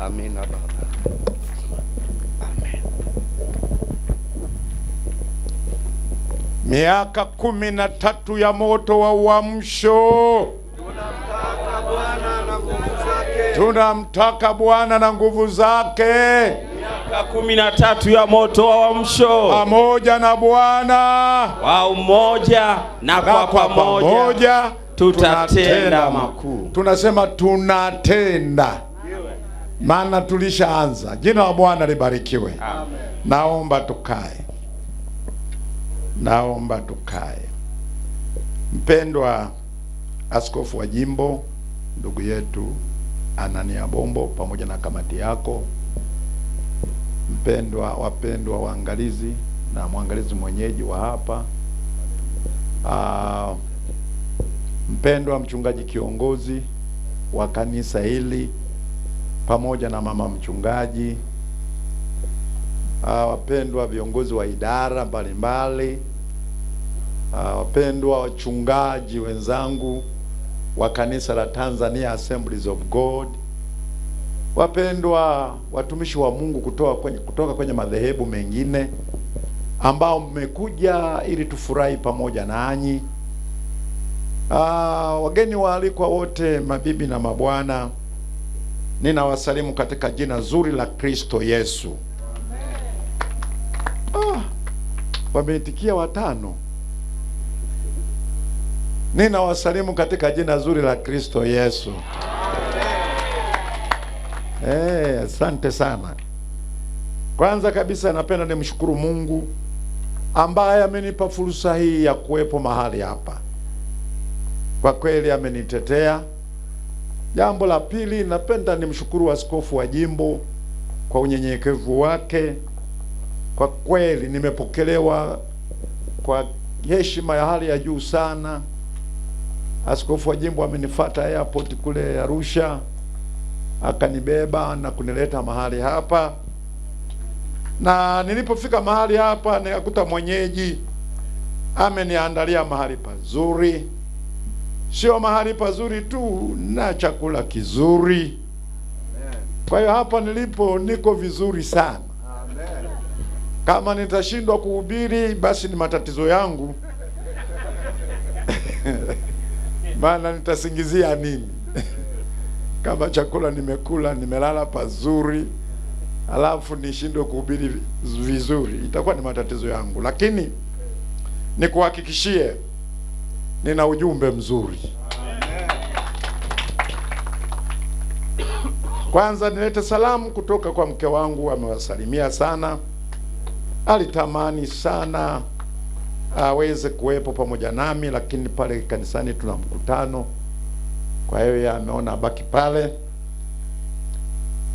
Amina Baba. Amen. Miaka 13 ya moto wa uamsho. Tunamtaka Bwana na nguvu zake. Tunamtaka Bwana na nguvu zake. Miaka 13 ya moto wa uamsho. Pamoja na Bwana Wa umoja na kwa pamoja tutatenda makuu. Tunasema tunatenda, maana tulishaanza. Jina la Bwana libarikiwe. Amen. Naomba tukae. Naomba tukae. Mpendwa askofu wa jimbo, ndugu yetu Anania Bombo, pamoja na kamati yako, wapendwa waangalizi na mwangalizi mwenyeji wa hapa, mpendwa mchungaji kiongozi wa kanisa hili, pamoja na mama mchungaji, wapendwa viongozi wa idara mbalimbali, wapendwa wachungaji wenzangu wa kanisa la Tanzania Assemblies of God, wapendwa watumishi wa Mungu kutoka kwenye madhehebu mengine ambao mmekuja ili tufurahi pamoja nanyi, wageni waalikwa wote, mabibi na mabwana, ninawasalimu katika jina zuri la Kristo Yesu. Wameitikia watano. Ninawasalimu katika jina zuri la Kristo Yesu. Asante sana. Kwanza kabisa napenda nimshukuru Mungu ambaye amenipa fursa hii ya kuwepo mahali hapa. Kwa kweli amenitetea. Jambo la pili, napenda nimshukuru askofu wa jimbo kwa unyenyekevu wake. Kwa kweli nimepokelewa kwa heshima ya hali ya juu sana. Askofu wa jimbo amenifuata airport kule Arusha, akanibeba na kunileta mahali hapa, na nilipofika mahali hapa nikakuta mwenyeji ameniandalia mahali pazuri. Sio mahali pazuri tu, na chakula kizuri. Kwa hiyo hapa nilipo niko vizuri sana. Kama nitashindwa kuhubiri basi ni matatizo yangu. Maana nitasingizia nini? Kama chakula nimekula, nimelala pazuri, alafu nishindwe kuhubiri vizuri, itakuwa ni matatizo yangu. Lakini nikuhakikishie nina ujumbe mzuri. Kwanza nilete salamu kutoka kwa mke wangu, amewasalimia sana. Alitamani sana aweze kuwepo pamoja nami, lakini pale kanisani tuna mkutano, kwa hiyo yeye ameona abaki pale.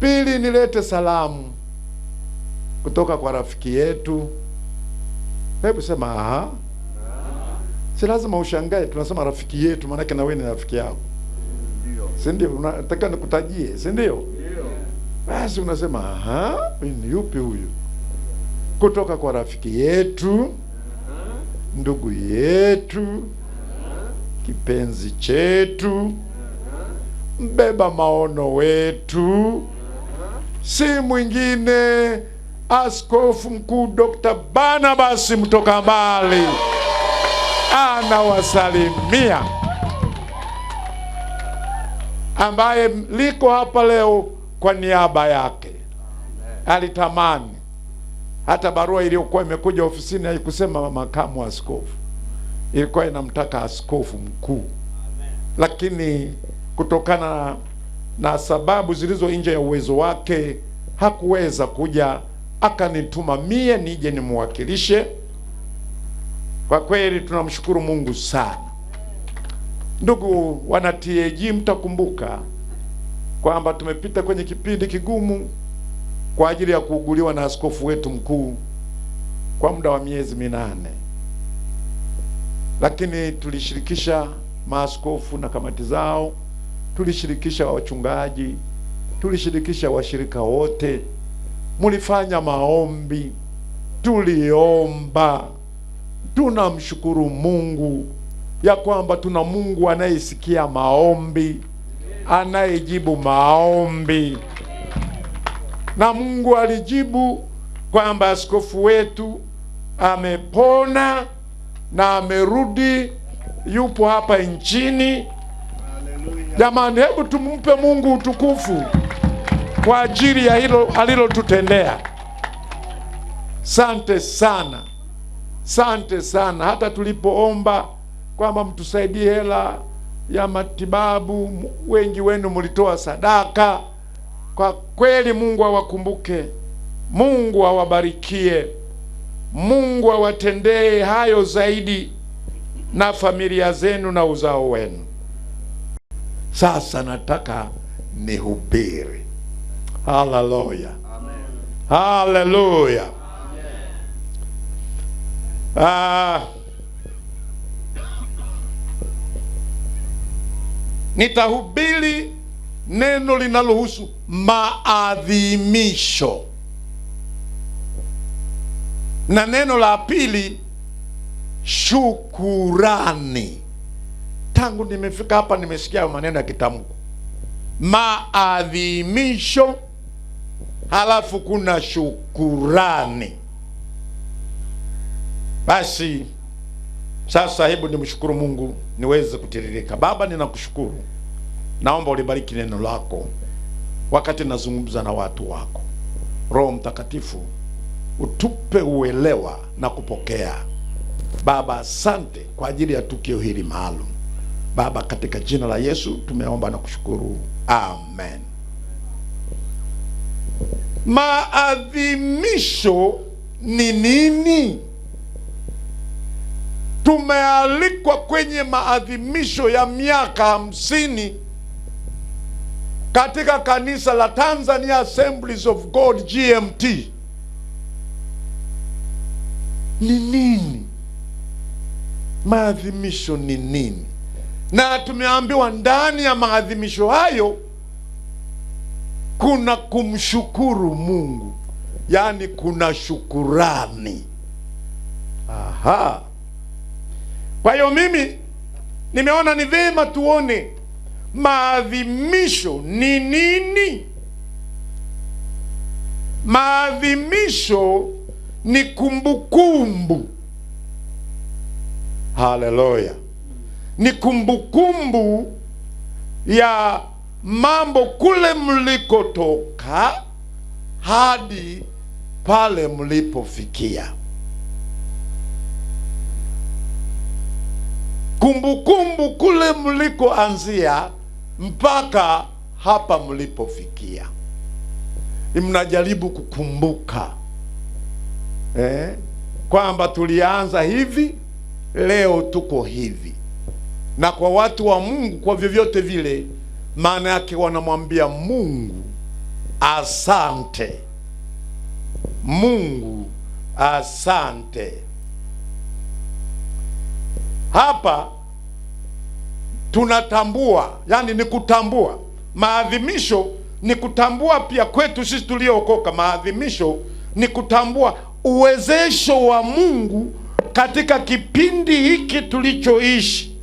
Pili, nilete salamu kutoka kwa rafiki yetu. Hebu sema aha. Si lazima ushangae tunasema rafiki yetu, maana na wewe ni rafiki yako. Ndio. Si ndio? Unataka nikutajie, si ndio? Ndio. Basi unasema aha, ni yupi huyu? Kutoka kwa rafiki yetu, ndugu yetu, kipenzi chetu, mbeba maono wetu, si mwingine Askofu Mkuu Dr. Barnabas mtoka mbali anawasalimia, ambaye liko hapa leo kwa niaba yake. Alitamani hata barua iliyokuwa imekuja ofisini haikusema makamu wa askofu, ilikuwa inamtaka askofu mkuu. Lakini kutokana na sababu zilizo nje ya uwezo wake hakuweza kuja, akanituma mie nije nimwakilishe. Kwa kweli tunamshukuru Mungu sana. Ndugu wana TAG, mtakumbuka kwamba tumepita kwenye kipindi kigumu kwa ajili ya kuuguliwa na askofu wetu mkuu kwa muda wa miezi 8, lakini tulishirikisha maaskofu na kamati zao, tulishirikisha wachungaji, tulishirikisha washirika wote, mulifanya maombi, tuliomba. Tunamshukuru Mungu ya kwamba tuna Mungu anayesikia maombi, anayejibu maombi. na Mungu alijibu kwamba askofu wetu amepona na amerudi, yupo hapa nchini. Jamani, hebu tumpe Mungu utukufu kwa ajili ya hilo alilotutendea. Sante sana, sante sana. Hata tulipoomba kwamba mtusaidie hela ya matibabu, wengi wenu mlitoa sadaka. Kwa kweli Mungu awakumbuke, Mungu awabarikie, Mungu awatendee hayo zaidi na familia zenu na uzao wenu. Sasa nataka nihubiri. Haleluya, haleluya. Nitahubiri neno linalohusu maadhimisho, na neno la pili shukurani. Tangu nimefika hapa nimesikia maneno ya kitamko, maadhimisho, halafu kuna shukurani. Basi sasa hebu nimshukuru Mungu niweze kutiririka. Baba, ninakushukuru, naomba ulibariki neno lako wakati nazungumza na watu wako. Roho Mtakatifu utupe uelewa na kupokea. Baba, asante kwa ajili ya tukio hili maalum. Baba, katika jina la Yesu tumeomba na kushukuru, amen. Maadhimisho ni nini? Tumealikwa kwenye maadhimisho ya miaka 50 katika kanisa la Tanzania Assemblies of God GMT. Ni nini maadhimisho? Ni nini? Na tumeambiwa ndani ya maadhimisho hayo kuna kumshukuru Mungu, yaani kuna shukurani. Aha. Kwa hiyo mimi nimeona ni vema tuone maadhimisho ni nini. Maadhimisho ni kumbukumbu. Haleluya. Ni kumbukumbu ya mambo kule mlikotoka hadi pale mlipofikia. Kumbukumbu kule mlikoanzia mpaka hapa mlipofikia. Mnajaribu kukumbuka kwamba tulianza hivi, leo tuko hivi. Na kwa watu wa Mungu, kwa vyovyote vile, maana yake wanamwambia Mungu asante. Mungu asante. Hapa tunatambua, yani ni kutambua. Maadhimisho ni kutambua pia kwetu sisi tuliookoka. Maadhimisho ni kutambua uwezesho wa Mungu katika kipindi hiki tulichoishi,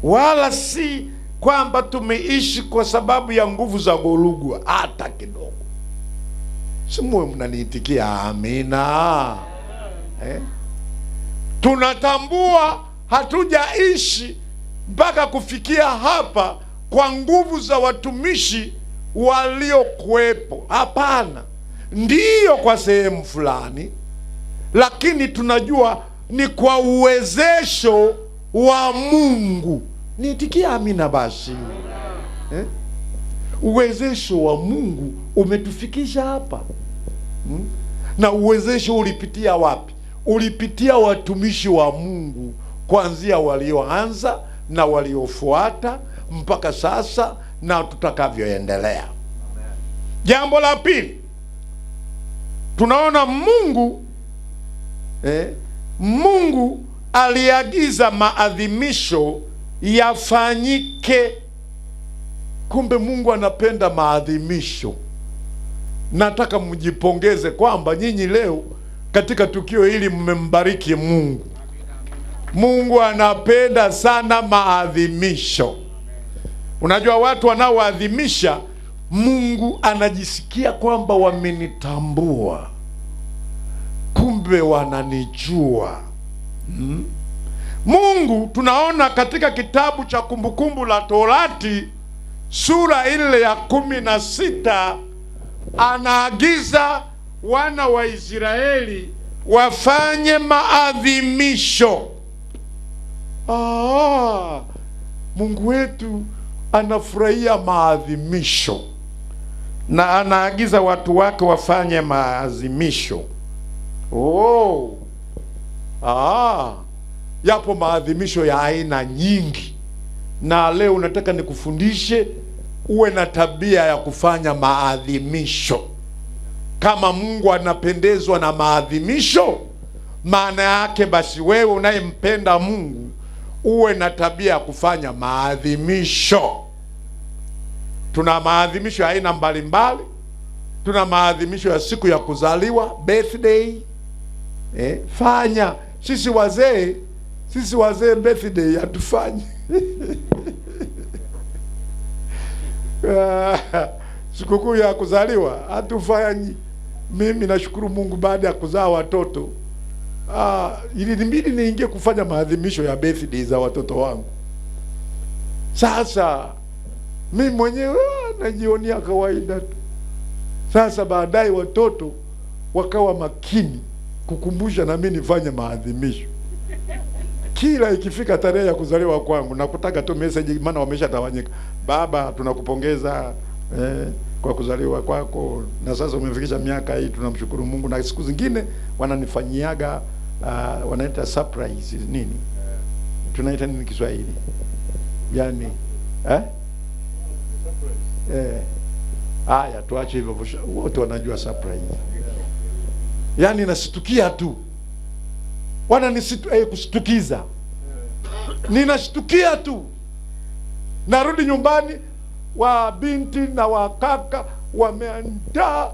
wala si kwamba tumeishi kwa sababu ya nguvu za Golugwa hata kidogo. Simuwe mnaniitikia amina. Tunatambua hatujaishi mpaka kufikia hapa kwa nguvu za watumishi waliokuwepo. Hapana, ndiyo kwa sehemu fulani, lakini tunajua ni kwa uwezesho wa Mungu. Niitikia amina basi. Uwezesho wa Mungu umetufikisha hapa. Na uwezesho ulipitia wapi? Ulipitia watumishi wa Mungu, kuanzia walioanza na waliofuata mpaka sasa na tutakavyoendelea. Jambo la pili, tunaona Mungu aliagiza maadhimisho yafanyike. Kumbe Mungu anapenda maadhimisho. Nataka mjipongeze kwamba nyinyi leo katika tukio hili mmembariki Mungu. Mungu anapenda sana maadhimisho. Unajua watu wanaoadhimisha Mungu anajisikia kwamba wamenitambua, kumbe wananijua. Mungu tunaona katika kitabu cha Kumbukumbu la Torati sura ile ya 16 anaagiza wana wa Israeli wafanye maadhimisho. Mungu wetu anafurahia maadhimisho na anaagiza watu wake wafanye maadhimisho. Yapo maadhimisho ya aina nyingi, na leo nataka nikufundishe uwe na tabia ya kufanya maadhimisho. Kama Mungu anapendezwa na maadhimisho, maana yake basi wewe unayempenda Mungu uwe na tabia ya kufanya maadhimisho. Tuna maadhimisho ya aina mbalimbali. Tuna maadhimisho ya siku ya kuzaliwa, birthday. Fanya. Sisi wazee birthday hatufanyi. Sikukuu ya kuzaliwa hatufanyi. Mimi nashukuru Mungu, baada ya kuzaa watoto ilinibidi niingie kufanya maadhimisho ya birthday za watoto wangu. Sasa mimi mwenyewe najionia kawaida tu. Sasa baadaye watoto wakawa makini kukumbusha na mimi nifanye maadhimisho. Kila ikifika tarehe ya kuzaliwa kwangu nakutaka tu message, maana wameshatawanyika. Baba, tunakupongeza kwa kuzaliwa kwako, na sasa umefikisha miaka hii, tunamshukuru Mungu. Na siku zingine wananifanyiaga wanaita surprise nini? Tunaita nini Kiswahili? Yaani haya tuache hivyo, wote wanajua surprise. Yaani nasitukia tu. Kushtukiza. Ninashtukia tu. Narudi nyumbani, wa binti na wa kaka wameandaa,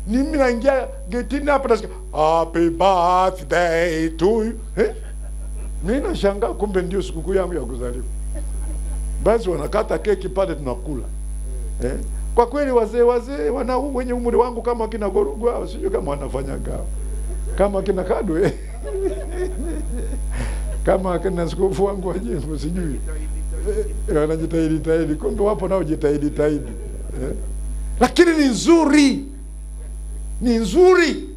mimi naingia getini hapa nasikia happy birthday to you. Mimi nashangaa, kumbe ndio sikukuu yangu ya kuzaliwa. Basi wanakata keki pale tunakula. Kwa kweli wazee wenye umri wangu kama kina Gorugu hao, sijui kama wanafanya gao. Kama kina Kadwe. Kama kina skofu wangu wa jimbo sijui. Wanajitahidi, kumbe wapo nao jitahidi. Lakini ni nzuri.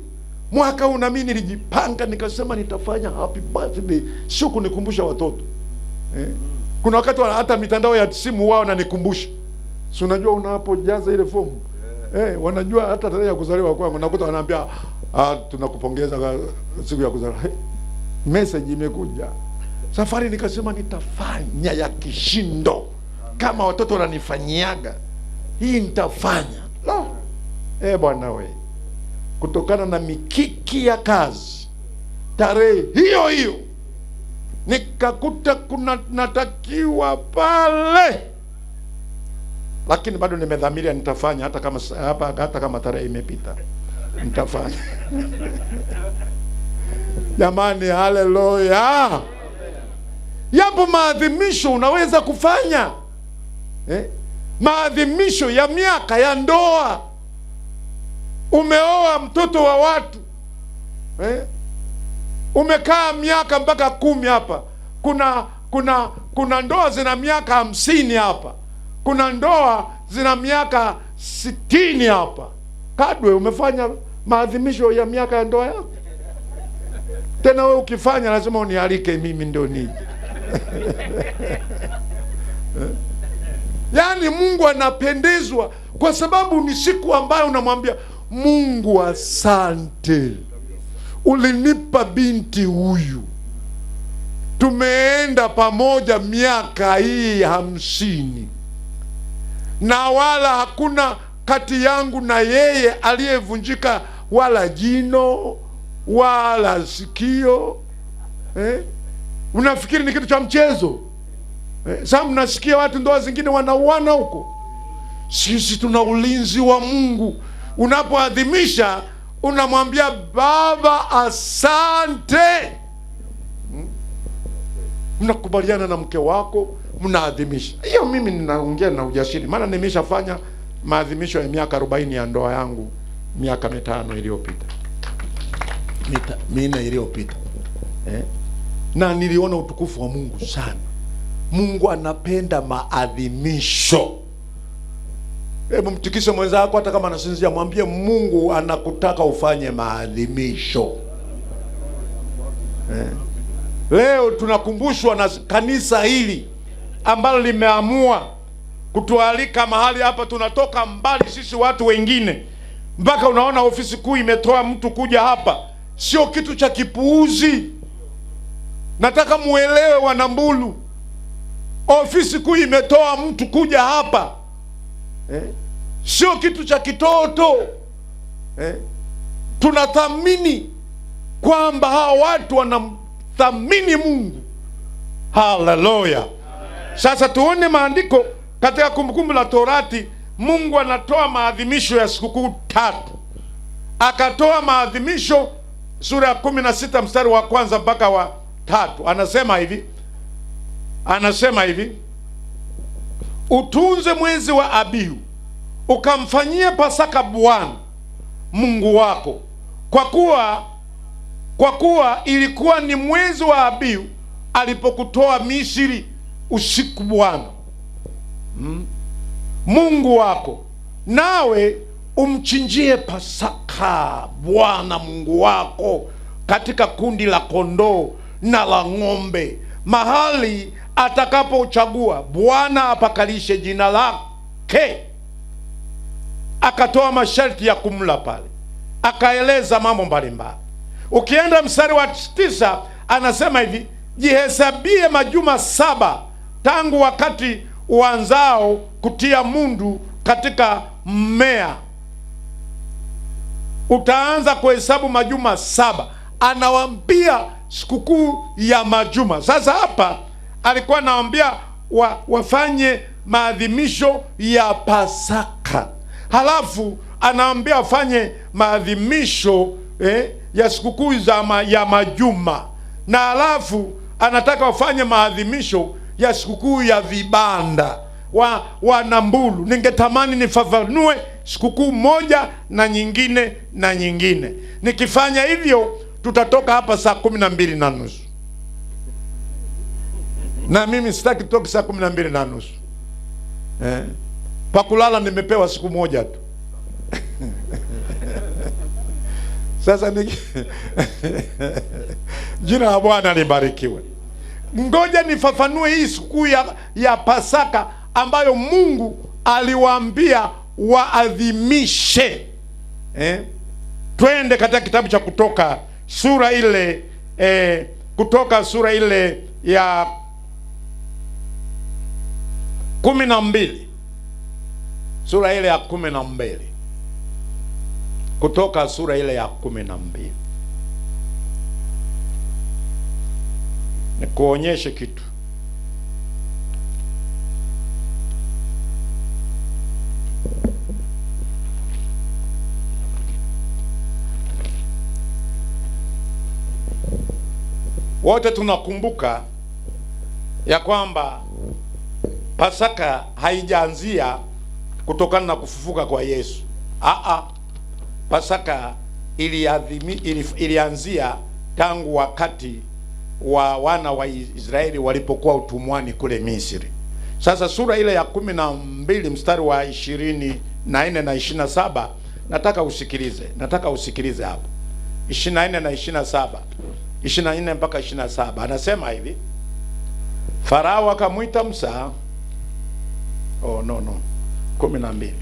Mwaka una mimi nilijipanga nikasema nitafanya happy birthday, sio kunikumbusha watoto. Kuna wakati hata mitandao ya simu wao nanikumbusha. Si unajua unapojaza ile fomu, wanajua hata tarehe ya kuzaliwa kwangu, nakuta wanaambia tunakupongeza siku ya kuzaliwa. Message imekuja. Safari nikasema nitafanya ya kishindo. Kama watoto wananifanyiaga, hii nitafanya. Bwana we. Kutokana na mikiki ya kazi, tarehe hiyo nikakuta kuna natakiwa pale. Lakini bado nimedhamiria nitafanya hata kama tarehe imepita. Nitafanya. Jamani, haleluya. Yapo maadhimisho unaweza kufanya. Maadhimisho ya miaka ya ndoa. Umeoa mtoto wa watu. Umekaa miaka mpaka 10 hapa. Kuna ndoa zina miaka 50 hapa. Kuna ndoa zina miaka 60 hapa. Kadwe, umefanya maadhimisho ya miaka ya ndoa yako? Tena wewe ukifanya lazima unialike mimi ndio nije. Yaani Mungu anapendezwa kwa sababu ni siku ambayo unamwambia Mungu, asante. Ulinipa binti huyu. Tumeenda pamoja miaka hii 50. Na wala hakuna kati yangu na yeye aliyevunjika wala jino wala sikio. Unafikiri ni kitu cha mchezo? Sasa mnasikia watu ndoa zingine wanauana huko. Sisi tuna ulinzi wa Mungu. Unapoadhimisha unamwambia Baba asante. Mnakubaliana na mke wako, mnaadhimisha. Hiyo mimi ninaongea na ujasiri, maana nimeshafanya maadhimisho ya miaka 40 ya ndoa yangu miaka 5 iliyopita, minne iliyopita, na niliona utukufu wa Mungu sana. Mungu anapenda maadhimisho. Hebu mtikise mwenzako, hata kama anasinzia, mwambie Mungu anakutaka ufanye maadhimisho. Leo tunakumbushwa na kanisa hili ambalo limeamua kutualika mahali hapa. Tunatoka mbali sisi watu wengine, mpaka unaona ofisi kuu imetoa mtu kuja hapa. Sio kitu cha kipuuzi. Nataka muelewe Wanambulu, ofisi kuu imetoa mtu kuja hapa, sio kitu cha kitoto. Tunathamini kwamba hawa watu wanamthamini Mungu. Haleluya! Sasa tuone maandiko katika Kumbukumbu la Torati. Mungu anatoa maadhimisho ya sikukuu 3. Akatoa maadhimisho sura ya 16 mstari wa 1 mpaka wa 3. Anasema hivi, utunze mwezi wa Abihu, ukamfanyie Pasaka Bwana Mungu wako, kwa kuwa ilikuwa ni mwezi wa Abihu alipokutoa Misri usiku Bwana Mungu wako, nawe umchinjie Pasaka Bwana Mungu wako katika kundi la kondoo na la ng'ombe, mahali atakapochagua Bwana apakalishe jina lake. Akatoa masharti ya kumla pale, akaeleza mambo mbalimbali. Ukienda mstari wa 9 anasema hivi, jihesabie majuma 7 tangu wakati uanzao kutia mundu katika mmea. Utaanza kuhesabu majuma 7. Anawaambia sikukuu ya majuma. Sasa hapa alikuwa anawaambia wafanye maadhimisho ya Pasaka, halafu anawaambia wafanye maadhimisho ya sikukuu ya majuma, na halafu anataka wafanye maadhimisho ya sikukuu ya vibanda wa Nambulu. Ningetamani nifafanue sikukuu moja na nyingine na nyingine. Nikifanya hivyo tutatoka hapa saa 12:30, na mimi sitaki toki saa 12:30. Pakulala nimepewa siku moja tu. Sasa jina la Bwana libarikiwe. Ngoja nifafanue hii sikukuu ya Pasaka ambayo Mungu aliwaambia waadhimishe. Twende katika kitabu cha Kutoka sura ile Kutoka sura ile ya 12, sura ile ya 12. Kutoka sura ile ya 12. Nikuonyeshe kitu. Wote tunakumbuka ya kwamba Pasaka haijaanzia kutokana na kufufuka kwa Yesu. Pasaka ilianzia tangu wakati wa wana wa Israeli walipokuwa utumwani kule Misri. Sasa sura ile ya 12 mstari wa 24 na 27, nataka usikilize hapo. 24 na 27, 24 mpaka 27, anasema hivi, Farao akamwita Musa. 12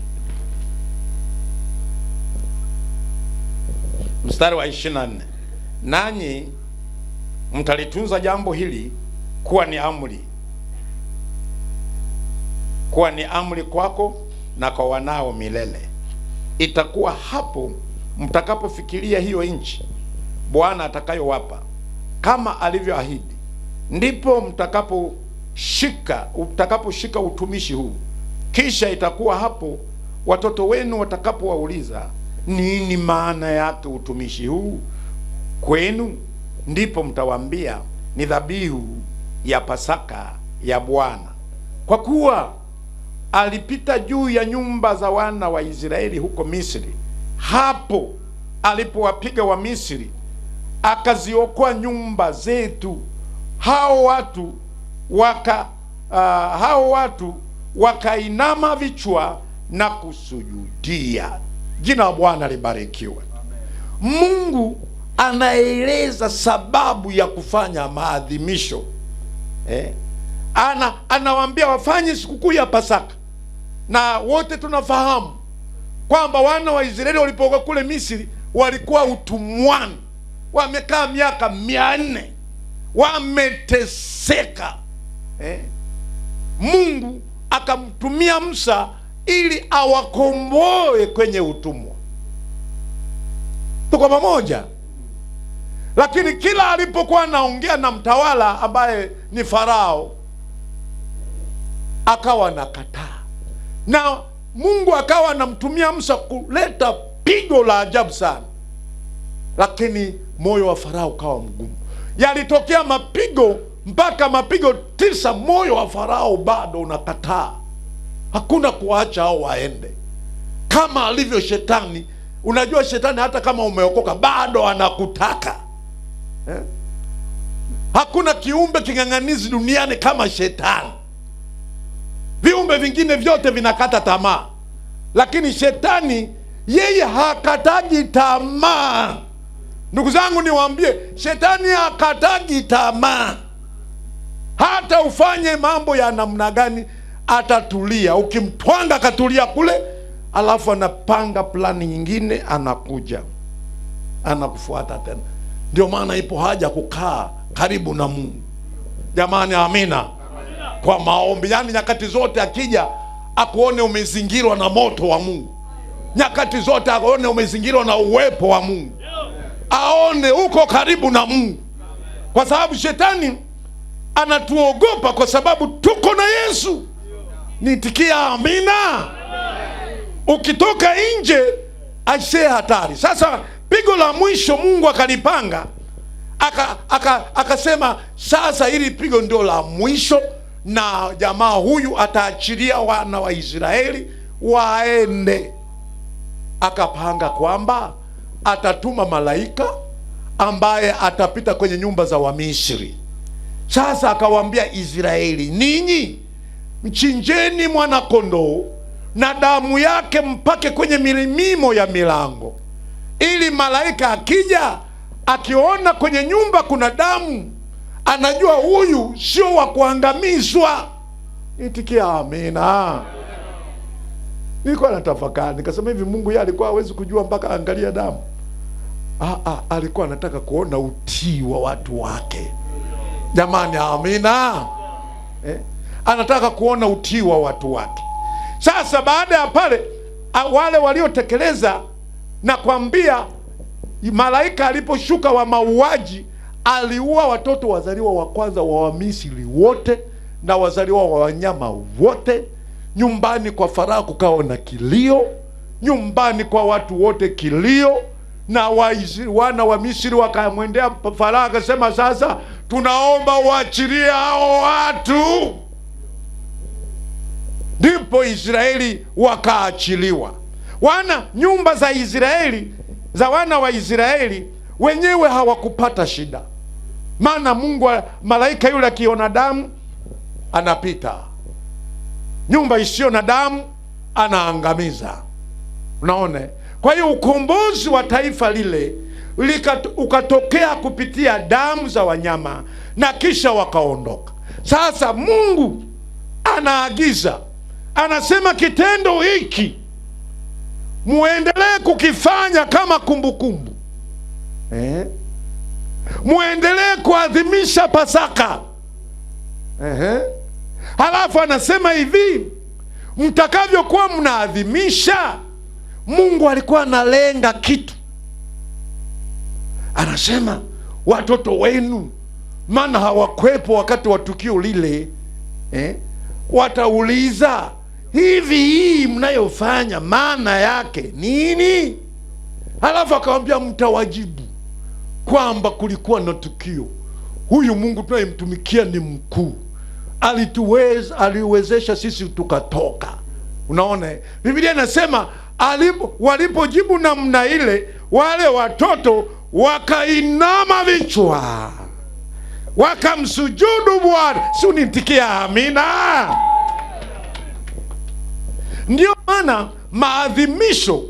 mstari wa 24, nanyi mtalitunza jambo hili kuwa ni amri kwako na kwa wanao milele. Itakuwa hapo mtakapofikiria hiyo nchi Bwana atakayowapa kama alivyoahidi, ndipo mtakaposhika utumishi huu. Kisha itakuwa hapo watoto wenu watakapowauliza, nini maana yake utumishi huu kwenu, ndipo mtawaambia, ni dhabihu ya Pasaka ya Bwana, kwa kuwa alipita juu ya nyumba za wana wa Israeli huko Misri. Hapo alipowapiga wa Misri, akaziokoa nyumba zetu. Hao watu wakainama vichwa na kusujudia. Jina la Bwana libarikiwe. Mungu anaeleza sababu ya kufanya maadhimisho. Anawaambia wafanye sikukuu ya Pasaka, na wote tunafahamu kwamba wana wa Israeli walipokuwa kule Misri walikuwa utumwani, wamekaa miaka 400, wameteseka. Mungu akamtumia Musa ili awakomboe kwenye utumwa. Tuko pamoja? Lakini kila alipokuwa anaongea na mtawala ambaye ni Farao, akawa nakataa, na Mungu akawa anamtumia Musa kuleta pigo la ajabu sana, lakini moyo wa Farao ukawa mgumu. Yalitokea mapigo mpaka mapigo 9, moyo wa Farao bado unakataa, hakuna kuacha hao waende, kama alivyo shetani. Unajua shetani hata kama umeokoka bado anakutaka. Hakuna kiumbe king'ang'anizi duniani kama shetani. Viumbe vingine vyote vinakata tamaa, lakini shetani yeye hakataji tamaa. Ndugu zangu niwaambie, shetani hakataji tamaa. Hata ufanye mambo ya namna gani, atatulia. Ukimtwanga katulia kule, alafu anapanga plani nyingine, anakuja anakufuata tena. Ndio maana ipo haja kukaa karibu na Mungu. Jamani, amina. Kwa maombi, yani nyakati zote akija akuone umezingirwa na moto wa Mungu, nyakati zote aone umezingirwa na uwepo wa Mungu, aone uko karibu na Mungu, kwa sababu shetani anatuogopa kwa sababu tuko na Yesu. Nitikia amina. Ukitoka nje aisee hatari. Sasa pigo la mwisho Mungu akalipanga, akasema sasa hili pigo ndio la mwisho, na jamaa huyu ataachilia wana wa Israeli waende. Akapanga kwamba atatuma malaika ambaye atapita kwenye nyumba za Wamisri. Sasa akawaambia Israeli, ninyi mchinjeni mwana kondoo na damu yake mpake kwenye milimimo ya milango, ili malaika akija akiona kwenye nyumba kuna damu, anajua huyu sio wa kuangamizwa. Itikia amina. Nilikuwa natafakari nikasema, hivi Mungu yeye alikuwa hawezi kujua mpaka angalia damu? Alikuwa anataka kuona utii wa watu wake. Jamani, amina. Anataka kuona utii wa watu wake. Sasa baada ya pale, wale waliotekeleza, na kwambia malaika aliposhuka wa mauaji, aliua watoto wazaliwa wa kwanza wa Wamisri wote na wazaliwa wa wanyama wote. Nyumbani kwa Farao kukawa na kilio, nyumbani kwa watu wote kilio, na wana wa Misri wakamwendea Farao akasema, sasa tunaomba uachilie hao watu. Ndipo Israeli wakaachiliwa. Nyumba za Israeli, za wana wa Israeli wenyewe hawakupata shida, maana Mungu, malaika yule akiona damu anapita, nyumba isiyo na damu anaangamiza. Unaona? Kwa hiyo ukombozi wa taifa lile ukatokea kupitia damu za wanyama, na kisha wakaondoka. Sasa Mungu anaagiza, anasema kitendo hiki muendelee kukifanya kama kumbukumbu. Muendelee kuadhimisha Pasaka. Halafu anasema hivi, mtakavyokuwa mnaadhimisha, Mungu alikuwa analenga kitu. Anasema watoto wenu, maana hawakwepo wakati wa tukio lile, watauliza, hivi hii mnayofanya maana yake nini? Halafu akamwambia, mtawajibu kwamba kulikuwa na tukio. Huyu Mungu tunayemtumikia ni mkuu, aliwezesha sisi tukatoka. Unaona, Biblia inasema walipojibu namna ile, wale watoto wakainama vichwa wakamsujudu Bwana. Si unitikia amina? Ndio maana maadhimisho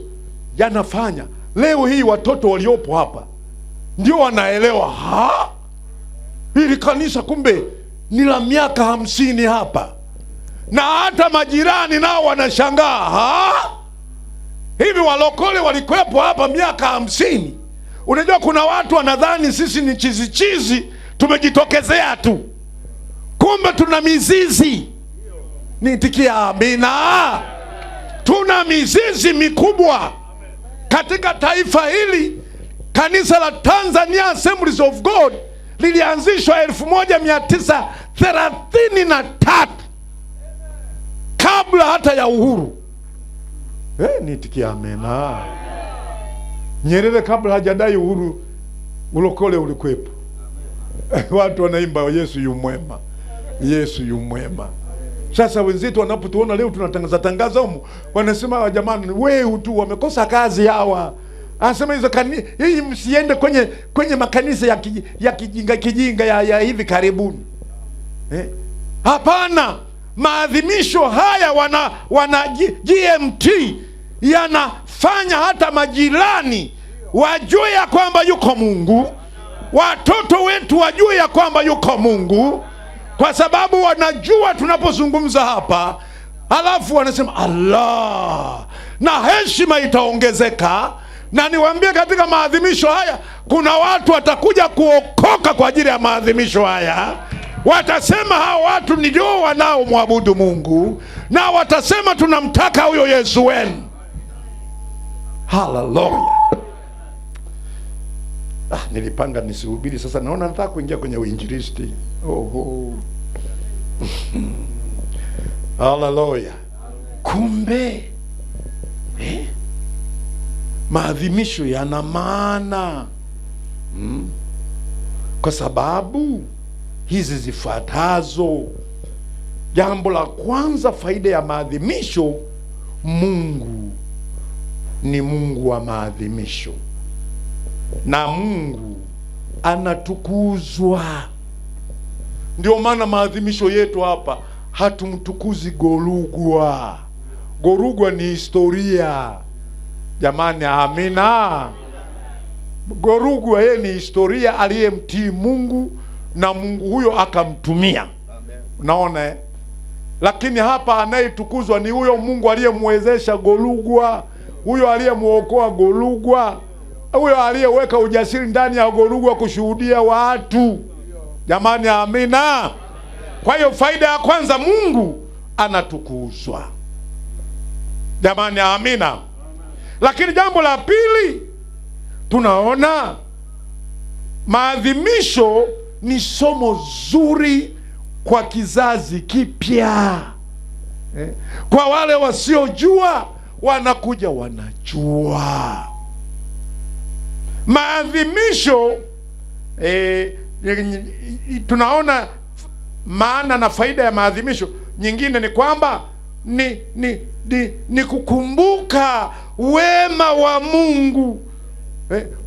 yanafanya leo hii watoto waliopo hapa ndio wanaelewa, hili kanisa kumbe ni la miaka 50 hapa, na hata majirani nao wanashangaa, hivi walokole walikwepo hapa miaka 50? Unajua kuna watu wanadhani sisi ni chizi tumejitokezea tu, kumbe tuna mizizi. Nitikia amina? Tuna mizizi mikubwa katika taifa hili. Kanisa la Tanzania Assemblies of God lilianzishwa 1933 kabla hata ya uhuru. Nitikia amina? Nyerere kabla hajadai uhuru, ulokole ulikwepo. Watu wanaimba Yesu yu mwema, Yesu yu mwema. Sasa wenzetu wanapotuona leo tunatangaza humu, wanasema jamani, wewe tu wamekosa kazi hawa. Anasema hizo hii msiende kwenye makanisa ya kijinga ya hivi karibuni. Hapana, maadhimisho haya wana GMT yanafanya hata majirani wajue ya kwamba yuko Mungu, watoto wetu wajue ya kwamba yuko Mungu, kwa sababu wanajua tunapozungumza hapa, halafu wanasema Allah, na heshima itaongezeka. Na niwaambie, katika maadhimisho haya kuna watu watakuja kuokoka kwa ajili ya maadhimisho haya. Watasema hao watu ndio wanaomwabudu Mungu, na watasema tunamtaka huyo Yesu wenu. Haleluya. Nilipanga nisihubiri, sasa naona nataka kuingia kwenye uinjilisti. Haleluya. Kumbe maadhimisho yana maana, kwa sababu hizi zifuatazo. Jambo la kwanza, faida ya maadhimisho: Mungu ni Mungu wa maadhimisho, na Mungu anatukuzwa. Ndio maana maadhimisho yetu hapa hatumtukuzi Golugwa. Golugwa ni historia, jamani, amina. Golugwa yeye ni historia, aliyemtii Mungu na Mungu huyo akamtumia. Unaona, lakini hapa anayetukuzwa ni huyo Mungu aliyemwezesha Golugwa, huyo aliyemuokoa Golugwa, huyo aliyeweka ujasiri ndani ya Golugwa kushuhudia watu. Jamani, amina. Kwa hiyo faida ya kwanza, Mungu anatukuzwa. Jamani, amina. Lakini jambo la pili, tunaona maadhimisho ni somo zuri kwa kizazi kipya. Kwa wale wasiojua wanakuja wanajua. Maadhimisho tunaona maana na faida ya maadhimisho nyingine ni kwamba ni kukumbuka wema wa Mungu.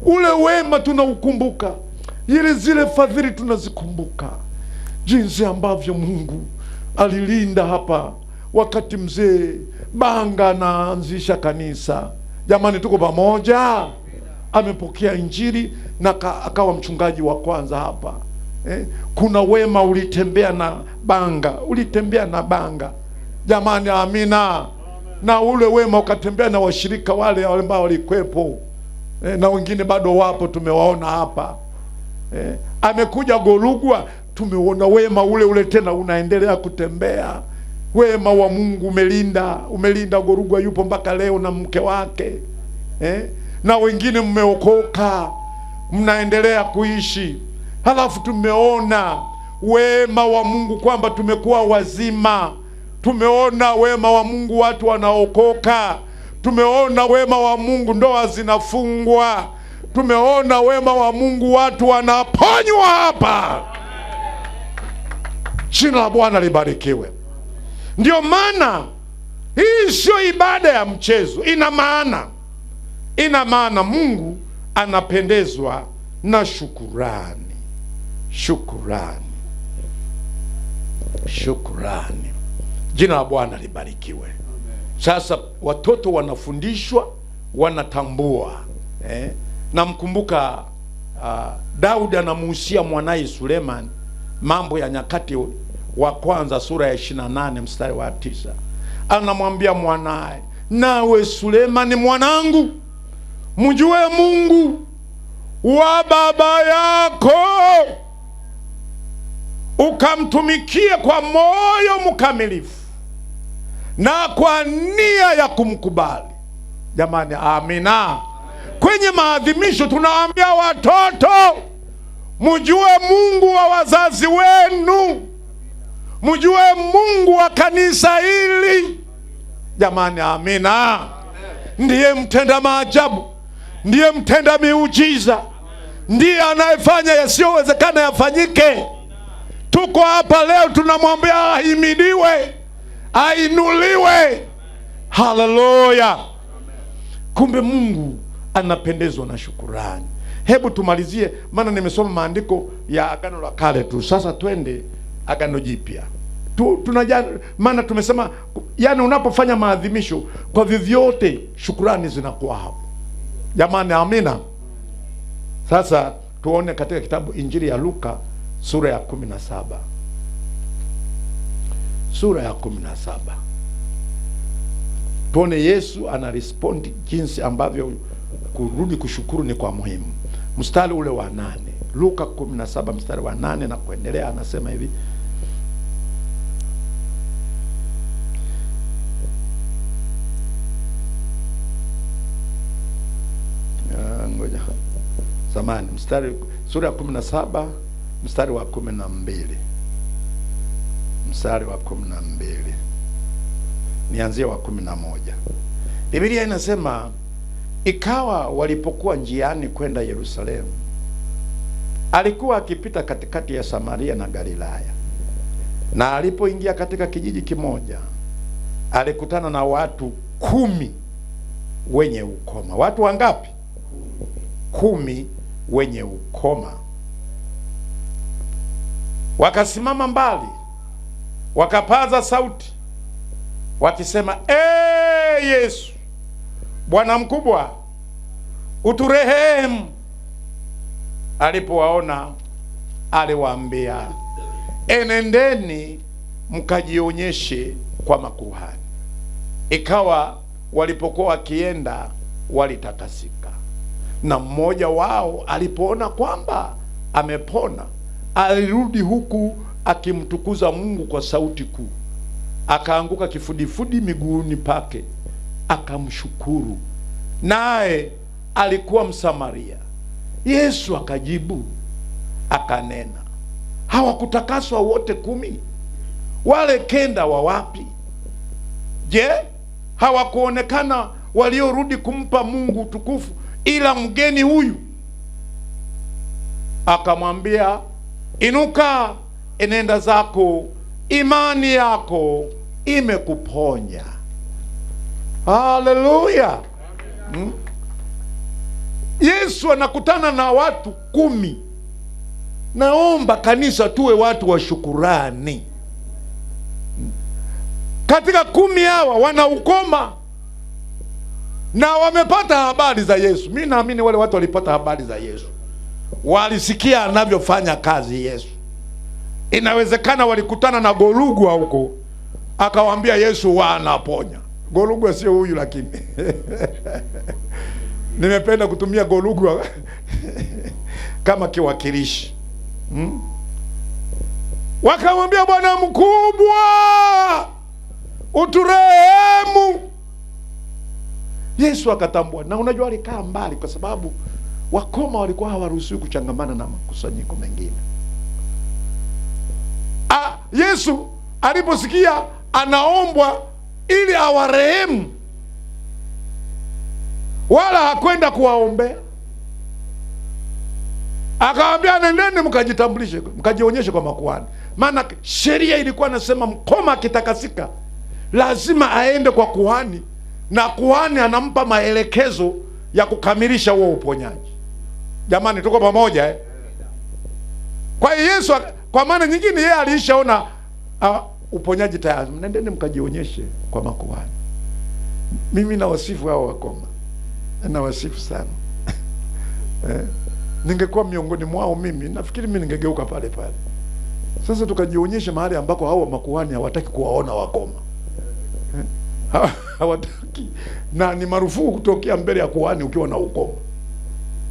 Ule wema tunaukumbuka, zile fadhili tunazikumbuka, jinsi ambavyo Mungu alilinda hapa wakati mzee Banga anaanzisha kanisa. Jamani, tuko pamoja. Amepokea Injili na akawa mchungaji wa kwanza hapa. Kuna wema ulitembea na Banga, jamani, amina. Na ule wema ukatembea na washirika wale ambao walikwepo, na wengine bado wapo, tumewaona hapa. Amekuja Golugwa, tumeona wema ule tena unaendelea kutembea. Wema wa Mungu umelinda Golugwa, yupo mpaka leo na mke wake. Na wengine mmeokoka, mnaendelea kuishi. Halafu tumeona wema wa Mungu kwamba tumekuwa wazima. Tumeona wema wa Mungu, watu wanaokoka. Tumeona wema wa Mungu, ndoa zinafungwa. Tumeona wema wa Mungu, watu wanaponywa hapa. Jina la Bwana libarikiwe. Ndio maana Hii sio ibada ya mchezo, ina maana. Ina maana Mungu anapendezwa na shukurani. Shukurani. Shukurani. Jina la Bwana libarikiwe. Sasa watoto wanafundishwa, wanatambua. Namkumbuka Daudi anamuhusia mwanaye Suleiman, Mambo ya Nyakati wa kwanza sura ya 28 mstari wa 9. Anamwambia mwanaye, nawe Suleiman mwanangu, mjue Mungu wa baba yako, ukamtumikie kwa moyo mkamilifu na kwa nia ya kumkubali. Jamani, amina. Kwenye maadhimisho tunawaambia watoto, mjue Mungu wa wazazi wenu, mjue Mungu wa kanisa hili. Jamani, amina. Ndiye mtenda maajabu, ndiye mtenda miujiza, ndiye anayefanya yasiyowezekana yafanyike. Tuko hapa leo tunamwambia ahimidiwe, ainuliwe. Haleluya. Kumbe Mungu anapendezwa na shukurani. Hebu tumalizie, maana nimesoma maandiko ya Agano la Kale tu. Sasa twende Agano Jipya. Maana tumesema yani unapofanya maadhimisho kwa vyovyote shukurani zinakuwa hapo. Jamani, amina. Sasa tuone katika kitabu Injili ya Luka sura ya 17. Sura ya 17. Tuone Yesu anarespondi jinsi ambavyo kurudi kushukuru ni kwa muhimu. Mstari ule wa 8. Luka 17 mstari wa 8 na kuendelea, anasema hivi. Ngoja. Samahani, sura ya 17 mstari wa 12. Mstari wa 12. Nianzie wa 11. Biblia inasema, ikawa walipokuwa njiani kwenda Yerusalemu, alikuwa akipita katikati ya Samaria na Galilaya. Na alipoingia katika kijiji kimoja, alikutana na watu 10 wenye ukoma. Watu wangapi? 10 wenye ukoma. Wakasimama mbali, wakapaza sauti wakisema, Yesu, Bwana mkubwa, uturehemu. Alipowaona aliwaambia, enendeni mkajionyeshe kwa makuhani. Ikawa walipokuwa wakienda, walitakasika. Na mmoja wao alipoona kwamba amepona, alirudi huku akimtukuza Mungu kwa sauti kuu. Akaanguka kifudifudi miguuni pake, akamshukuru. Naye alikuwa Msamaria. Yesu akajibu akanena, hawakutakaswa wote 10? Wale 9 wa wapi? Je, hawakuonekana waliorudi kumpa Mungu utukufu ila mgeni huyu? Akamwambia, inuka, enenda zako, imani yako imekuponya. Haleluya. Yesu anakutana na watu 10. Naomba kanisa tuwe watu wa shukurani. Katika 10 hawa wana ukoma na wamepata habari za Yesu. Mimi naamini wale watu walipata habari za Yesu, walisikia anavyofanya kazi Yesu. Inawezekana walikutana na Golugwa huko, akawaambia Yesu anaponya. Golugwa sio huyu, lakini nimependa kutumia Golugwa kama kiwakilishi. Wakamwambia, Bwana mkubwa, uturehemu. Yesu akatambua. Na unajua alikaa mbali kwa sababu wakoma walikuwa hawaruhusiwi kuchangamana na makusanyiko mengine. Yesu aliposikia anaombwa ili awarehemu, wala hakwenda kuwaombea. Akawaambia, nendeni mkajitambulishe, mkajionyeshe kwa makuhani. Maana sheria ilikuwa nasema mkoma akitakasika lazima aende kwa kuhani, na kuhani anampa maelekezo ya kukamilisha huo uponyaji. Jamani, tuko pamoja eh? Kwa hiyo Yesu kwa maana nyingine yeye alishaona uponyaji tayari. Nendeni mkajionyeshe kwa makuhani. Mimi nawasifu hao wakoma, nawasifu sana ningekuwa miongoni mwao mimi nafikiri mimi ningegeuka pale pale. Sasa tukajionyesha mahali ambako hao makuhani hawataki kuwaona wakoma, hawataki, na ni marufuku kutokea mbele ya kuhani ukiwa na ukoma.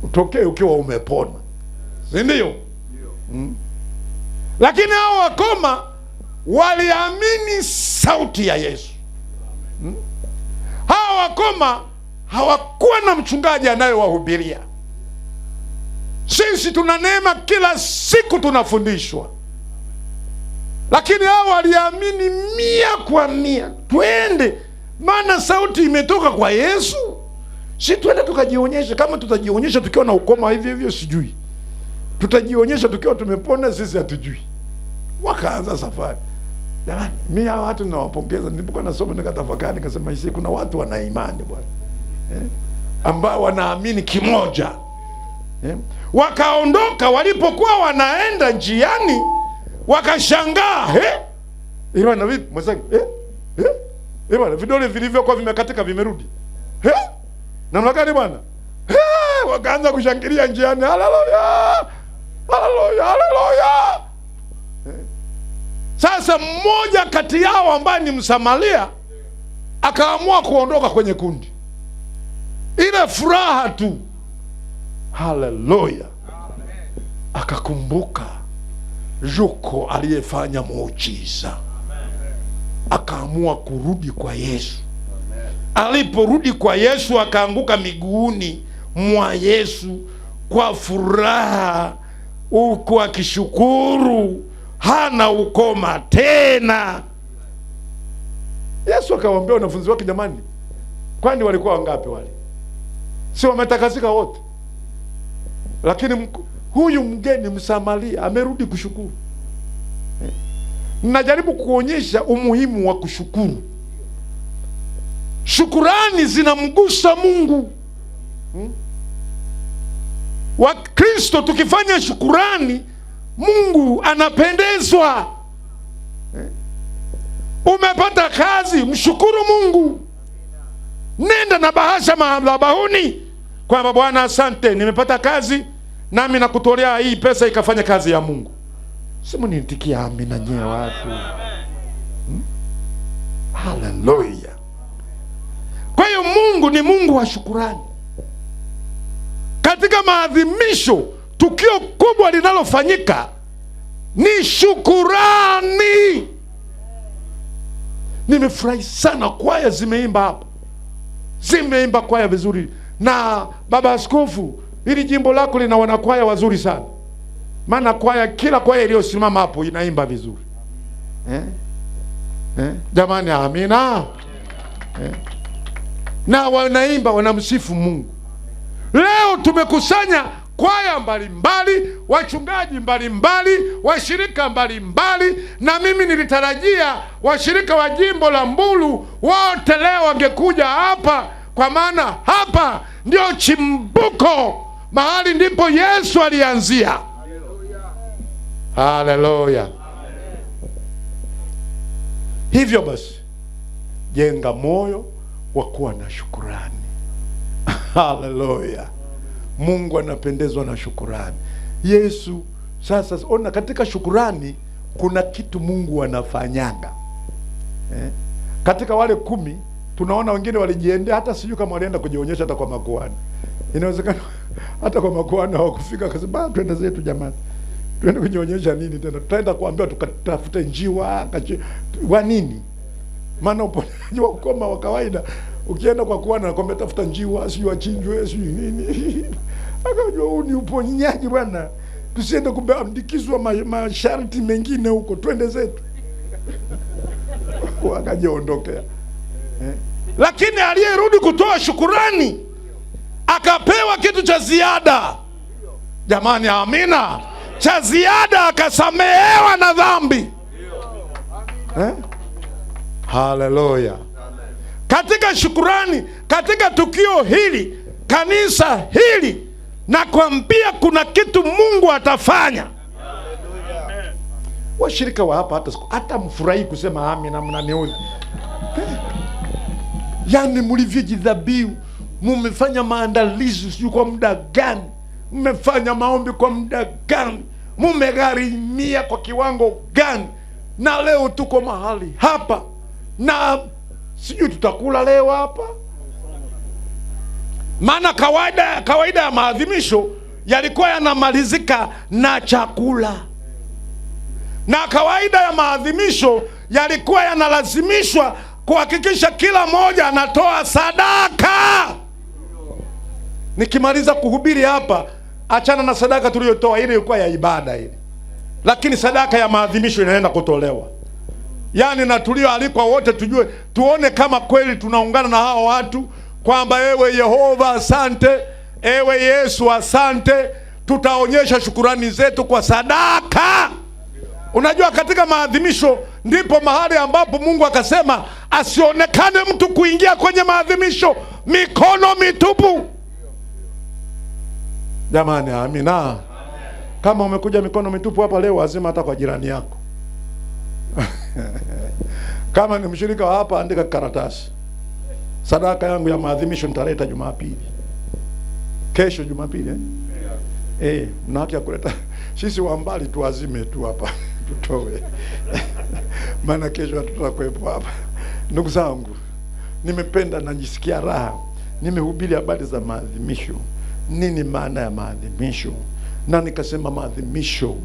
Utokee ukiwa umepona, si ndio? Lakini hao wakoma waliamini sauti ya Yesu. Hao wakoma hawakuwa na mchungaji anayewahubiria. Sisi tuna neema, kila siku tunafundishwa, lakini hao waliamini 100%. Twende, maana sauti imetoka kwa Yesu. Si twende tukajionyeshe. Kama tutajionyesha tukiwa na ukoma hivi hivyo sijui, tutajionyesha tukiwa tumepona sisi hatujui. Wakaanza safari. Jamani, mimi hawa watu nawapongeza. Nilipokuwa nasoma nikatafakari, nikasema hisi kuna watu wana imani bwana, ambao wanaamini kimoja. Wakaondoka, walipokuwa wanaenda njiani wakashangaa, bwana vipi mwenzangu, bwana vidole vilivyokuwa vimekatika vimerudi, namna gani bwana? Wakaanza kushangilia njiani, haleluya, haleluya, haleluya. Sasa mmoja kati yao ambaye ni Msamaria akaamua kuondoka kwenye kundi. Ile furaha tu, haleluya, akakumbuka yuko aliyefanya muujiza, akaamua kurudi kwa Yesu. Aliporudi kwa Yesu akaanguka miguuni mwa Yesu kwa furaha, huku akishukuru hana ukoma tena. Yesu akawaambia wanafunzi wake, jamani, kwani walikuwa wangapi wale? Si wametakasika wote? Lakini huyu mgeni Msamaria amerudi kushukuru. Najaribu kuonyesha umuhimu wa kushukuru. Shukurani zinamgusa Mungu. Wakristo tukifanya shukurani, Mungu anapendezwa. Umepata kazi, mshukuru Mungu. Nenda na bahasha madhabahuni kwamba Bwana asante, nimepata kazi, nami nakutolea hii pesa ikafanya kazi ya Mungu. Simu nitikia amina nyie watu. Haleluya. Kwa hiyo Mungu ni Mungu wa shukurani. Katika maadhimisho, tukio kubwa linalofanyika ni shukurani. Nimefurahi sana, kwaya zimeimba hapa, zimeimba kwaya vizuri. Na baba askofu, hili jimbo lako lina wanakwaya wazuri sana. Maana kwaya, kila kwaya iliyosimama hapo inaimba vizuri. Jamani, amina. Na wanaimba, wanamsifu Mungu. Leo tumekusanya kwaya mbalimbali, wachungaji mbalimbali, washirika mbalimbali, na mimi nilitarajia washirika wa jimbo la Mbulu wote leo wangekuja hapa, kwa maana hapa ndio chimbuko, mahali ndipo Yesu alianzia. Haleluya. Hivyo basi, jenga moyo wa kuwa na shukurani. Haleluya. Mungu anapendezwa na shukurani. Yesu, sasa ona, katika shukurani kuna kitu Mungu anafanyanga. Katika wale 10 tunaona wengine walijiendea, hata sijui kama walienda kujionyesha hata kwa makuhani. Inawezekana hata kwa makuhani hawakufika, akasema twende zetu jamani. Twende kujionyesha nini tena? Tutaenda kuambiwa tukatafute njiwa wa nini? Maana uponyaji wa ukoma wa kawaida, ukienda kwa kuhani anakuambia tafuta njiwa, sio achinjwe, sio nini. Akajua huu ni uponyaji bwana. Tusiende kuandikizwa masharti mengine huko, twende zetu. Wakajiondokea. Lakini aliyerudi kutoa shukurani akapewa kitu cha ziada. Jamani, amina. Cha ziada, akasamehewa na dhambi. Haleluya. Katika shukurani, katika tukio hili, kanisa hili, na kuambia kuna kitu Mungu atafanya. Washirika wa hapa hata mfurahi kusema amina, mnaniuzi. Yani mlivyojidhabihu, mumefanya maandalizi sijui kwa muda gani, mmefanya maombi kwa muda gani, mumegharimia kwa kiwango gani, na leo tuko mahali hapa, na sijui tutakula leo hapa. Maana kawaida ya maadhimisho yalikuwa yanamalizika na chakula, na kawaida ya maadhimisho yalikuwa yanalazimishwa kuhakikisha kila mmoja anatoa sadaka. Nikimaliza kuhubiri hapa, achana na sadaka tuliyotoa, ile ilikuwa ya ibada ile, lakini sadaka ya maadhimisho inaenda kutolewa. Yani na tulioalikwa wote tujue, tuone kama kweli tunaungana na hao watu, kwamba ewe Yehova asante, ewe Yesu asante. Tutaonyesha shukurani zetu kwa sadaka. Unajua, katika maadhimisho ndipo mahali ambapo Mungu akasema asionekane mtu kuingia kwenye maadhimisho mikono mitupu. Jamani, amina. Kama umekuja mikono mitupu hapa leo, azima hata kwa jirani yako. Kama ni mshirika wa hapa, andika karatasi, sadaka yangu ya maadhimisho nitaleta Jumapili. Kesho Jumapili mna haki ya kuleta. Sisi wa mbali tuazime tu hapa tutoe. Maana kesho hatutakuwepo hapa. Ndugu zangu, nimependa na najisikia raha. Nimehubiri habari za maadhimisho. Nini maana ya maadhimisho? Na nikasema maadhimisho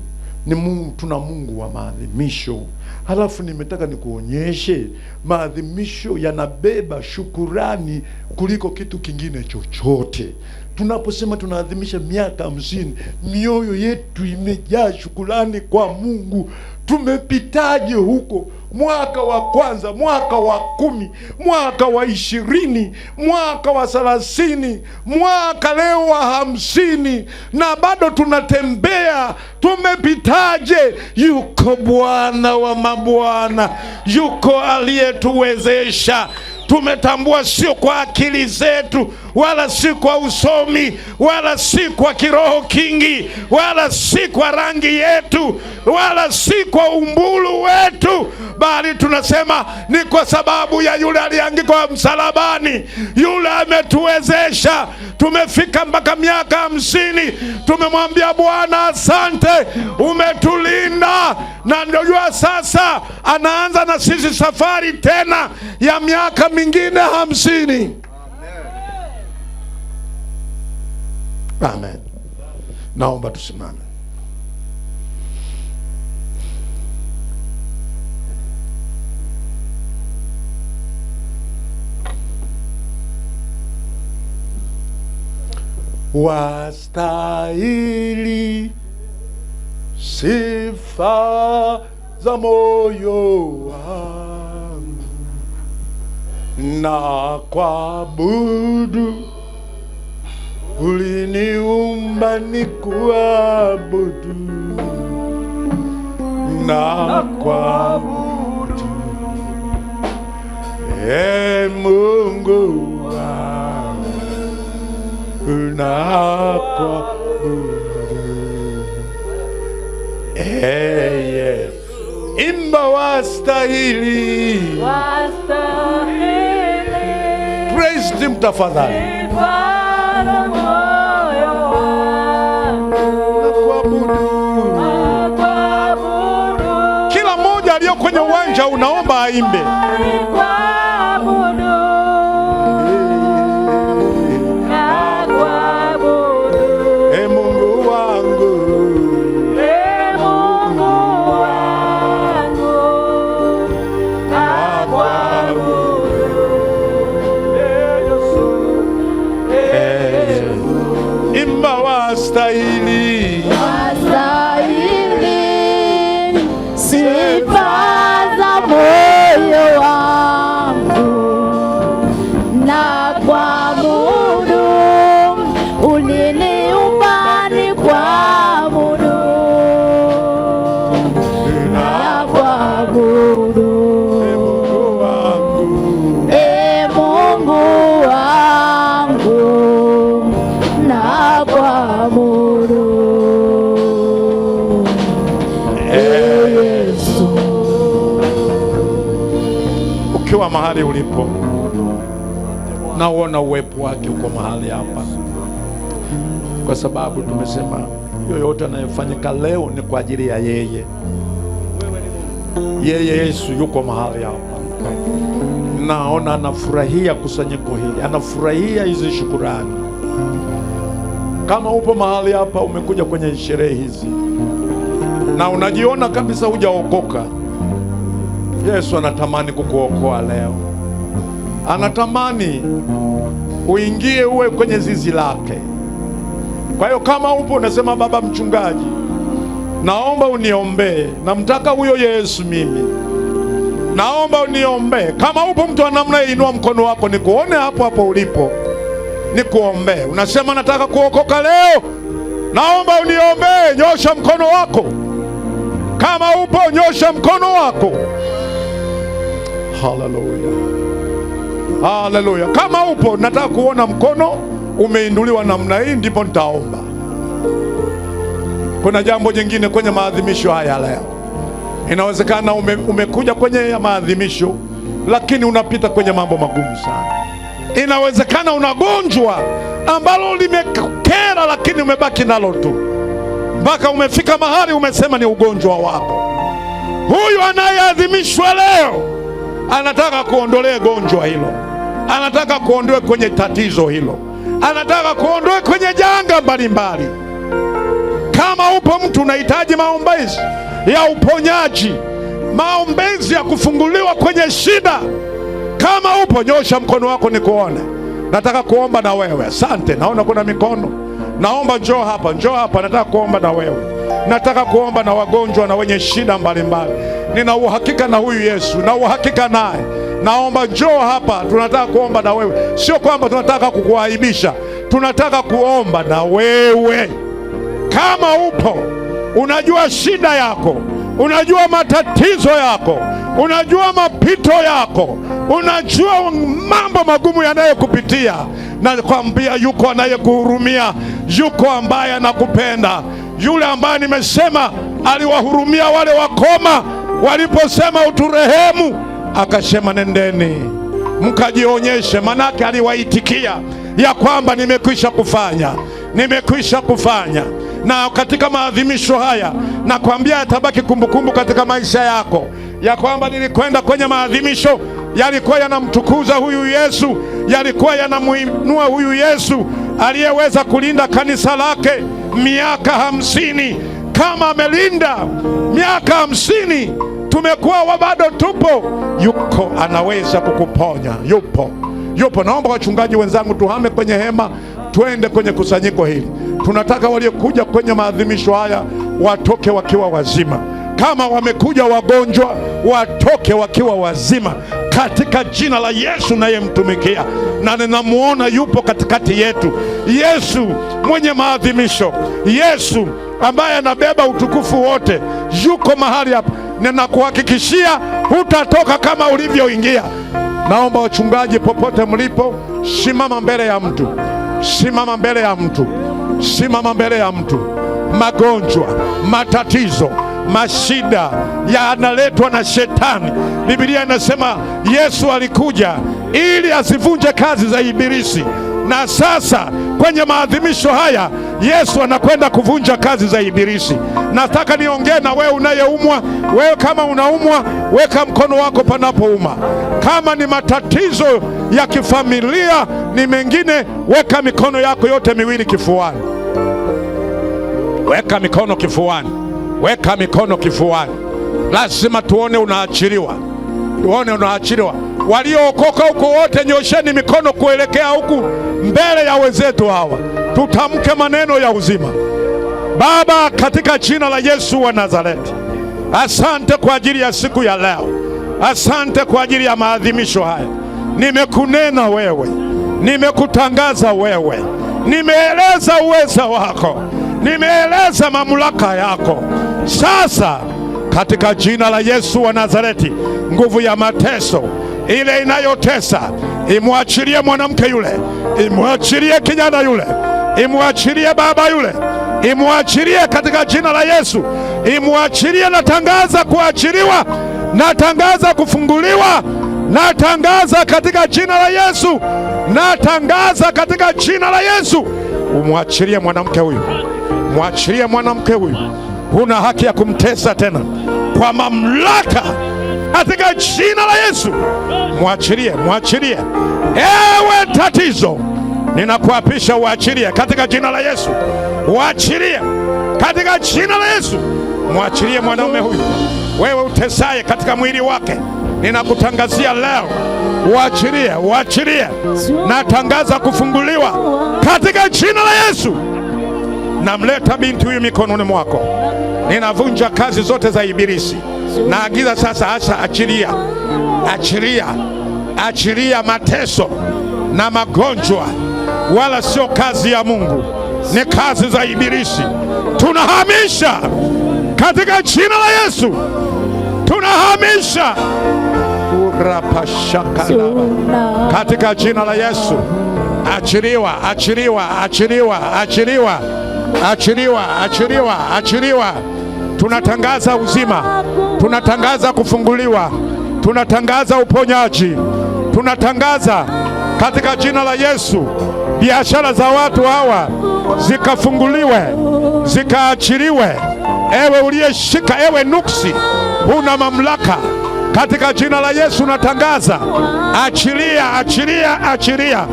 ni Mungu, tuna Mungu wa maadhimisho. Halafu nimetaka nikuonyeshe maadhimisho yanabeba shukurani kuliko kitu kingine chochote. Tunaposema tunaadhimisha miaka 50, mioyo yetu imejaa shukurani kwa Mungu. Tumepitaje huko? Mwaka wa kwanza, mwaka wa 10, mwaka wa 20, mwaka wa 30, mwaka leo wa 50, na bado tunatembea. Tumepitaje? Yuko Bwana wa mabwana, yuko aliyetuwezesha. Tumetambua sio kwa akili zetu, wala si kwa usomi, wala si kwa kiroho kingi, wala si kwa rangi yetu, wala si kwa umbulu wetu, bali tunasema ni kwa sababu ya yule aliyeangikwa msalabani. Yule ametuwezesha. Tumefika mpaka miaka 50. Tumemwambia Bwana asante, umetulinda. Na ndio sasa anaanza na sisi safari tena ya miaka mingine 50. Amen. Naomba tusimame. Wastahili sifa za moyo wangu, na kuabudu uliniumba nikuabudu, na kuabudu Mungu wangu, na kuabudu Yesu. Imba wastahili, wastahili. Praise him tafadhali. Kila mmoja aliyo kwenye uwanja unaomba aimbe. Wastahili, wastahili sifa za moyo wangu, na kuabudu uliniumba nikuabudu, na kuabudu mahali ulipo, nauona uwepo wake uko mahali hapa, kwa sababu tumesema yoyote anayofanyika leo ni kwa ajili ya yeye. Yeye Yesu yuko mahali hapa, naona anafurahia kusanyiko hili, anafurahia hizi shukurani. Kama upo mahali hapa, umekuja kwenye sherehe hizi na unajiona kabisa hujaokoka, Yesu anatamani kukuokoa leo. Anatamani uingie uwe kwenye zizi lake. Kwa hiyo kama upo unasema, baba mchungaji, naomba uniombee, namtaka huyo Yesu mimi, naomba uniombee. Kama upo mtu wa namna hiyo, inua mkono wako nikuone hapo hapo ulipo, nikuombee. Unasema nataka kuokoka leo, naomba uniombee, nyosha mkono wako. Kama upo, nyosha mkono wako. Haleluya, haleluya. Kama upo, nataka kuona mkono umeinduliwa namna hii, ndipo nitaomba. Kuna jambo jingine kwenye maadhimisho haya leo. Inawezekana umekuja kwenye ya maadhimisho, lakini unapita kwenye mambo magumu sana. Inawezekana unagonjwa ambalo limekera, lakini umebaki nalo tu mpaka umefika mahali umesema ni ugonjwa wako. Huyu anayeadhimishwa leo anataka kuondolee gonjwa hilo, anataka kuondoe kwenye tatizo hilo, anataka kuondoe kwenye janga mbalimbali. Kama upo mtu unahitaji maombezi ya uponyaji, maombezi ya kufunguliwa kwenye shida, kama upo, nyosha mkono wako nikuone. Nataka kuomba na wewe. Asante, naona kuna mikono. Naomba njoo hapa, njoo hapa. Nataka kuomba na wewe, nataka kuomba na wagonjwa na wenye shida mbalimbali. Nina uhakika na huyu Yesu, na uhakika naye. Naomba njoo hapa, tunataka kuomba na wewe. Sio kwamba tunataka kukuaibisha, tunataka kuomba na wewe. Kama upo, unajua shida yako, unajua matatizo yako, unajua mapito yako, unajua mambo magumu yanayokupitia, na kwambia yuko anayekuhurumia, yuko ambaye anakupenda. Yule ambaye nimesema aliwahurumia wale wakoma waliposema uturehemu, akasema nendeni mkajionyeshe. Manake aliwaitikia ya kwamba nimekwisha kufanya, nimekwisha kufanya. Na katika maadhimisho haya nakwambia yatabaki kumbukumbu katika maisha yako, ya kwamba nilikwenda kwenye maadhimisho, yalikuwa yanamtukuza huyu Yesu, yalikuwa yanamuinua huyu Yesu aliyeweza kulinda kanisa lake miaka 50. Kama amelinda miaka 50, tumekuwa bado tupo, yuko anaweza kukuponya. Yupo. Naomba wachungaji wenzangu tuhame kwenye hema, twende kwenye kusanyiko hili. Tunataka waliokuja kwenye maadhimisho haya watoke wakiwa wazima. Kama wamekuja wagonjwa, watoke wakiwa wazima katika jina la Yesu nayemtumikia. Na ninamuona yupo katikati yetu, Yesu mwenye maadhimisho, Yesu ambaye anabeba utukufu wote, yuko mahali hapa. Ninakuhakikishia hutatoka kama ulivyoingia. Naomba wachungaji, popote mlipo, simama mbele ya mtu, simama mbele ya mtu, simama mbele ya mtu. Magonjwa, matatizo, mashida yanaletwa na shetani. Biblia inasema Yesu alikuja ili asivunje kazi za ibilisi, na sasa kwenye maadhimisho haya Yesu anakwenda kuvunja kazi za ibilisi. Nataka niongee na wewe unayeumwa. Wewe kama unaumwa, weka mkono wako panapouma. Kama ni matatizo ya kifamilia, ni mengine, weka mikono yako yote miwili kifuani. Weka mikono kifuani, weka mikono kifuani. Lazima tuone unaachiliwa, tuone unaachiliwa. Waliookoka huko wote, nyosheni mikono kuelekea huku mbele ya wenzetu hawa, tutamke maneno ya uzima. Baba, katika jina la Yesu wa Nazareti, asante kwa ajili ya siku ya leo. Asante kwa ajili ya maadhimisho haya. Nimekunena wewe, nimekutangaza wewe, nimeeleza uweza wako, nimeeleza mamlaka yako. Sasa katika jina la Yesu wa Nazareti, nguvu ya mateso ile inayotesa imwachilie mwanamke yule, imwachilie kijana yule, imwachilie baba yule, imwachilie katika jina la Yesu, imwachilie. Natangaza kuachiliwa, natangaza kufunguliwa, natangaza katika jina la Yesu, natangaza katika jina la Yesu, umwachilie mwanamke huyu, mwachilie mwanamke huyu. Huna haki ya kumtesa tena, kwa mamlaka katika jina la Yesu. Mwachilie, mwachilie. Ewe tatizo, ninakuapisha uachilie katika jina la Yesu. Uachilie katika jina la Yesu. Mwachilie mwanaume huyu. Wewe utesaye katika mwili wake, ninakutangazia leo, uachilie, uachilie. Natangaza kufunguliwa katika jina la Yesu. Namleta binti huyu mikononi mwako. Ninavunja kazi zote za ibilisi. Naagiza sasa, acha, achilia, achilia, achilia mateso na magonjwa, wala sio kazi ya Mungu, ni kazi za ibilisi. Tunahamisha katika jina la Yesu, tunahamisha urapashakalaba katika jina la Yesu. Achiliwa, achiliwa, achiliwa, achiliwa, achiliwa, achiliwa, achiliwa. Tunatangaza uzima, tunatangaza kufunguliwa, tunatangaza uponyaji, tunatangaza katika jina la Yesu. Biashara za watu hawa zikafunguliwe, zikaachiliwe. Ewe uliyeshika, ewe nuksi, huna mamlaka katika jina la Yesu. Natangaza, achilia, achilia, achilia,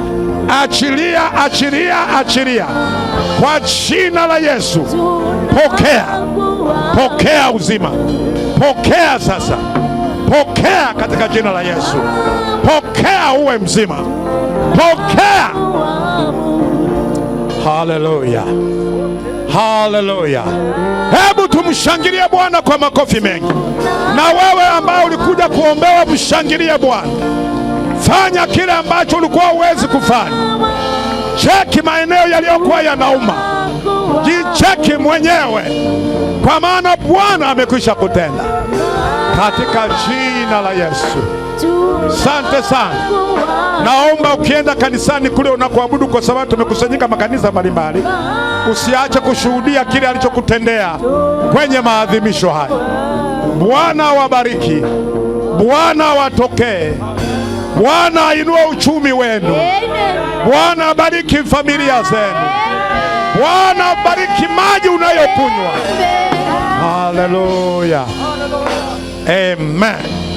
achilia, achilia, achilia kwa jina la Yesu. Pokea, pokea uzima, pokea sasa, pokea katika jina la Yesu. Pokea uwe mzima, pokea. Haleluya, haleluya. Hebu tumshangilie Bwana kwa makofi mengi. Na wewe ambaye ulikuja kuombewa, mshangilie Bwana. Fanya kile ambacho ulikuwa huwezi kufanya. Cheki maeneo yaliyokuwa yanauma, jicheki mwenyewe, kwa maana Bwana amekwisha kutenda katika jina la Yesu. Asante sana. Naomba ukienda kanisani kule unakoabudu, kwa sababu tumekusanyika makanisa mbalimbali, usiache kushuhudia kile alichokutendea kwenye maadhimisho haya. Bwana wabariki, Bwana watokee, Bwana ainue uchumi wenu, Bwana bariki familia zenu, Bwana bariki maji unayokunywa. Haleluya, amen.